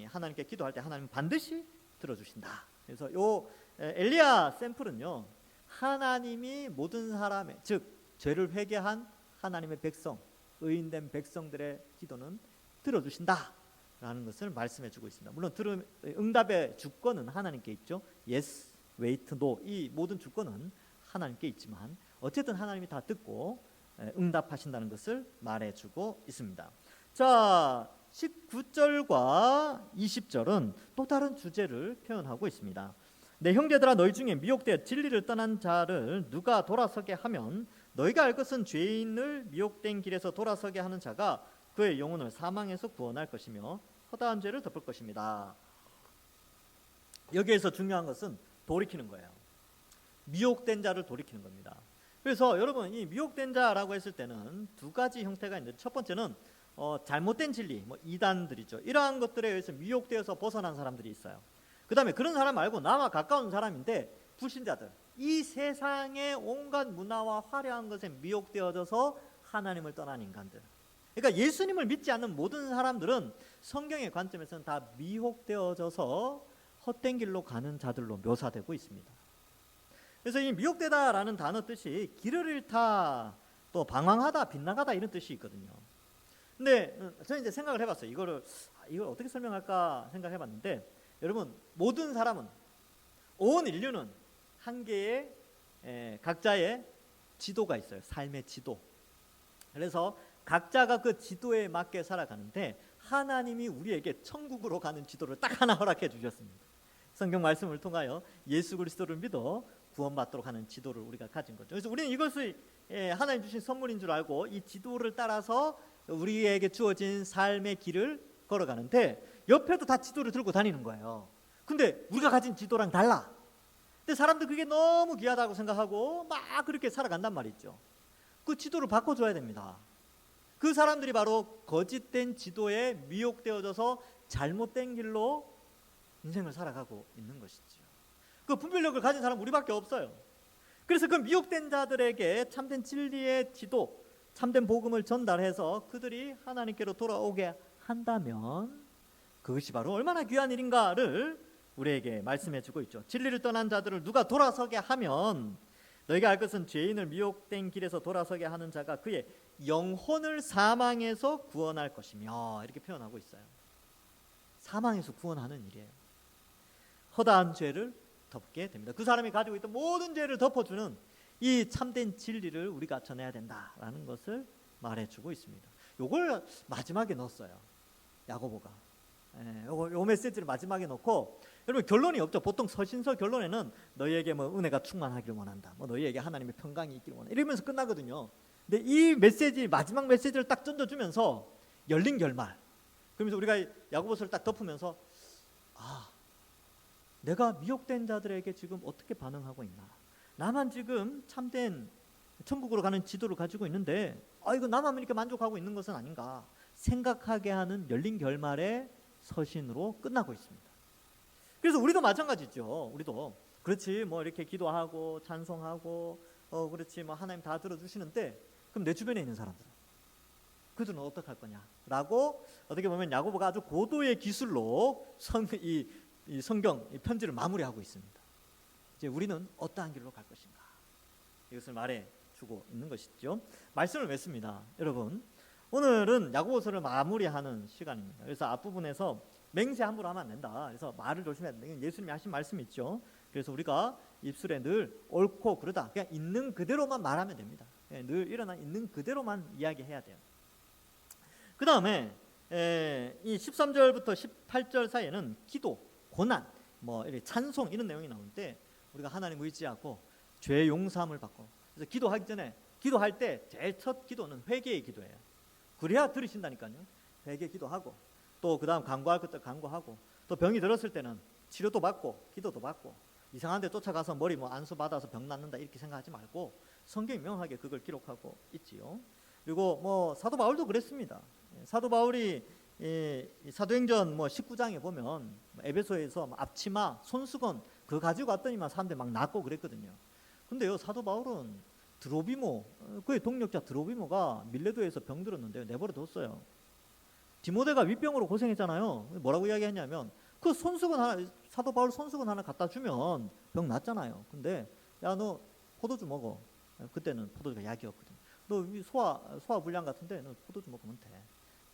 하나님께 기도할 때 하나님은 반드시 들어주신다. 그래서 요 엘리야 샘플은요, 하나님이 모든 사람의, 즉 죄를 회개한 하나님의 백성, 의인된 백성들의 기도는 들어주신다라는 것을 말씀해주고 있습니다. 물론 응답의 주권은 하나님께 있죠. Yes, wait, no, 이 모든 주권은 하나님께 있지만 어쨌든 하나님이 다 듣고 응답하신다는 것을 말해주고 있습니다. 자, 19절과 20절은 또 다른 주제를 표현하고 있습니다. 내 형제들아, 너희 중에 미혹되어 진리를 떠난 자를 누가 돌아서게 하면 너희가 알 것은 죄인을 미혹된 길에서 돌아서게 하는 자가 그의 영혼을 사망에서 구원할 것이며 허다한 죄를 덮을 것입니다. 여기에서 중요한 것은 돌이키는 거예요. 미혹된 자를 돌이키는 겁니다. 그래서 여러분, 이 미혹된 자라고 했을 때는 두 가지 형태가 있는데, 첫 번째는 잘못된 진리, 이단들이죠. 이러한 것들에 의해서 미혹되어서 벗어난 사람들이 있어요. 그 다음에 그런 사람 말고 나와 가까운 사람인데 불신자들, 이 세상의 온갖 문화와 화려한 것에 미혹되어져서 하나님을 떠난 인간들. 그러니까 예수님을 믿지 않는 모든 사람들은 성경의 관점에서는 다 미혹되어져서 헛된 길로 가는 자들로 묘사되고 있습니다. 그래서 이 미혹되다라는 단어 뜻이 길을 잃다, 또 방황하다, 빗나가다 이런 뜻이 있거든요. 근데 저는 이제 생각을 해봤어요. 이걸 어떻게 설명할까 생각해봤는데, 여러분, 모든 사람은, 온 인류는 한 개의 각자의 지도가 있어요. 삶의 지도. 그래서 각자가 그 지도에 맞게 살아가는데 하나님이 우리에게 천국으로 가는 지도를 딱 하나 허락해 주셨습니다. 성경 말씀을 통하여 예수 그리스도를 믿어 구원받도록 하는 지도를 우리가 가진 거죠. 그래서 우리는 이것을 하나님 주신 선물인 줄 알고 이 지도를 따라서 우리에게 주어진 삶의 길을 걸어가는데, 옆에도 다 지도를 들고 다니는 거예요. 근데 우리가 가진 지도랑 달라. 근데 사람들 그게 너무 귀하다고 생각하고 막 그렇게 살아간단 말이죠. 그 지도를 바꿔줘야 됩니다. 그 사람들이 바로 거짓된 지도에 미혹되어져서 잘못된 길로 인생을 살아가고 있는 것이죠. 그 분별력을 가진 사람은 우리밖에 없어요. 그래서 그 미혹된 자들에게 참된 진리의 지도, 참된 복음을 전달해서 그들이 하나님께로 돌아오게 한다면 그것이 바로 얼마나 귀한 일인가를 우리에게 말씀해주고 있죠. 진리를 떠난 자들을 누가 돌아서게 하면 너희가 알 것은 죄인을 미혹된 길에서 돌아서게 하는 자가 그의 영혼을 사망에서 구원할 것이며, 이렇게 표현하고 있어요. 사망에서 구원하는 일이에요. 허다한 죄를 덮게 됩니다. 그 사람이 가지고 있던 모든 죄를 덮어주는 이 참된 진리를 우리가 전해야 된다라는 것을 말해주고 있습니다. 이걸 마지막에 넣었어요. 야고보가. 요 메시지를 마지막에 넣고, 여러분, 결론이 없죠. 보통 서신서 결론에는 너희에게 은혜가 충만하기를 원한다, 너희에게 하나님의 평강이 있기를 원한다, 이러면서 끝나거든요. 근데 이 메시지, 마지막 메시지를 딱 던져주면서 열린 결말, 그러면서 우리가 야고보서를 딱 덮으면서 내가 미혹된 자들에게 지금 어떻게 반응하고 있나, 나만 지금 참된 천국으로 가는 지도를 가지고 있는데 이거 나만 이렇게 만족하고 있는 것은 아닌가 생각하게 하는 열린 결말의 서신으로 끝나고 있습니다. 그래서 우리도 마찬가지죠. 우리도 그렇지, 이렇게 기도하고 찬송하고 그렇지, 하나님 다 들어주시는데, 그럼 내 주변에 있는 사람들은, 그들은 어떻게 할 거냐라고, 어떻게 보면 야고보가 아주 고도의 기술로 이 성경 이 편지를 마무리하고 있습니다. 이제 우리는 어떠한 길로 갈 것인가, 이것을 말해주고 있는 것이죠. 말씀을 맺습니다. 여러분, 오늘은 야고보서를 마무리하는 시간입니다. 그래서 앞부분에서 맹세 함부로 하면 안 된다, 그래서 말을 조심해야 된다, 예수님이 하신 말씀이 있죠. 그래서 우리가 입술에 늘 옳고 그르다, 그냥 있는 그대로만 말하면 됩니다. 늘 일어나 있는 그대로만 이야기해야 돼요. 그 다음에 이 13절부터 18절 사이에는 기도, 고난, 이렇게 찬송 이런 내용이 나오는데, 우리가 하나님 의지하고 죄 용서함을 받고, 그래서 기도하기 전에, 기도할 때 제일 첫 기도는 회개의 기도예요. 그래야 들으신다니까요. 회개 기도하고, 또 그 다음 간구할 것들 간구하고, 또 병이 들었을 때는 치료도 받고 기도도 받고, 이상한 데 쫓아가서 머리 안수 받아서 병 낫는다 이렇게 생각하지 말고 성경이 명확하게 그걸 기록하고 있지요. 그리고 사도 바울도 그랬습니다. 사도 바울이 사도행전 19장에 보면 에베소에서 앞치마, 손수건 그거 가지고 왔더니만 사람들 막 낫고 그랬거든요. 근데요, 사도 바울은 드로비모, 그의 동력자 드로비모가 밀레도에서 병들었는데 내버려 뒀어요. 디모데가 윗병으로 고생했잖아요. 뭐라고 이야기했냐면 그 손수건 하나, 사도 바울 손수건 하나 갖다 주면 병 낫잖아요. 근데 야 너 포도주 먹어. 그때는 포도주가 약이었거든. 너 소화 불량 같은데 너 포도주 먹으면 돼.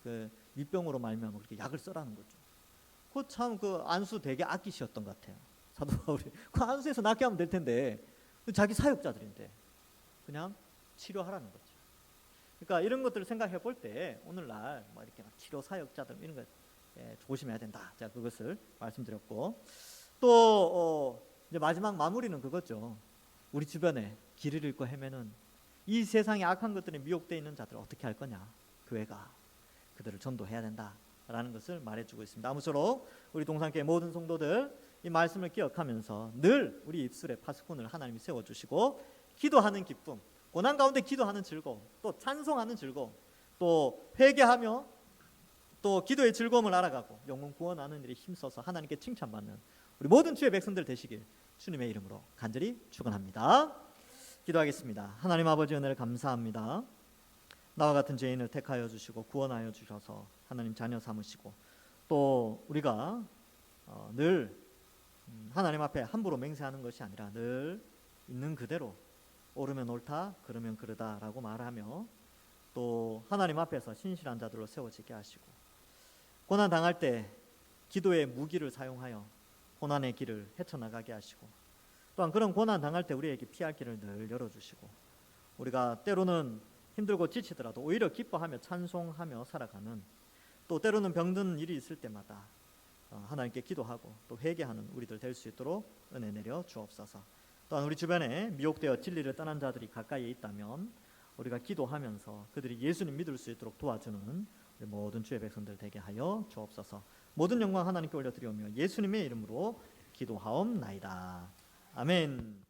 그 윗병으로 말미암아 그렇게 약을 써라는 거죠. 그 참 그 안수 되게 아끼셨던 것 같아요. 사도 바울이 그 안수에서 낫게 하면 될 텐데 자기 사역자들인데 그냥 치료하라는 거죠. 그러니까 이런 것들을 생각해 볼 때 오늘날 뭐 이렇게 막 치료 사역자들 이런 거 조심해야 된다. 자 그것을 말씀드렸고 또 이제 마지막 마무리는 그거죠. 우리 주변에 길을 잃고 헤매는 이 세상의 악한 것들에 미혹되어 있는 자들 어떻게 할 거냐? 교회가 그들을 전도해야 된다라는 것을 말해주고 있습니다. 아무쪼록 우리 동산교회 모든 성도들 이 말씀을 기억하면서 늘 우리 입술에 파수꾼을 하나님이 세워주시고 기도하는 기쁨, 고난 가운데 기도하는 즐거움, 또 찬송하는 즐거움, 또 회개하며 또 기도의 즐거움을 알아가고 영혼 구원하는 일에 힘써서 하나님께 칭찬받는 우리 모든 주의 백성들 되시길 주님의 이름으로 간절히 축원합니다. 기도하겠습니다. 하나님 아버지 은혜를 감사합니다. 나와 같은 죄인을 택하여 주시고 구원하여 주셔서 하나님 자녀 삼으시고 또 우리가 늘 하나님 앞에 함부로 맹세하는 것이 아니라 늘 있는 그대로 옳으면 옳다 그러면 그르다라고 말하며 또 하나님 앞에서 신실한 자들로 세워지게 하시고 고난 당할 때 기도의 무기를 사용하여 고난의 길을 헤쳐나가게 하시고 또한 그런 고난 당할 때 우리에게 피할 길을 늘 열어주시고 우리가 때로는 힘들고 지치더라도 오히려 기뻐하며 찬송하며 살아가는 또 때로는 병든 일이 있을 때마다 하나님께 기도하고 또 회개하는 우리들 될 수 있도록 은혜 내려 주옵소서. 또한 우리 주변에 미혹되어 진리를 떠난 자들이 가까이에 있다면 우리가 기도하면서 그들이 예수님 믿을 수 있도록 도와주는 우리 모든 주의 백성들 되게 하여 주옵소서. 모든 영광 하나님께 올려드리오며 예수님의 이름으로 기도하옵나이다. 아멘.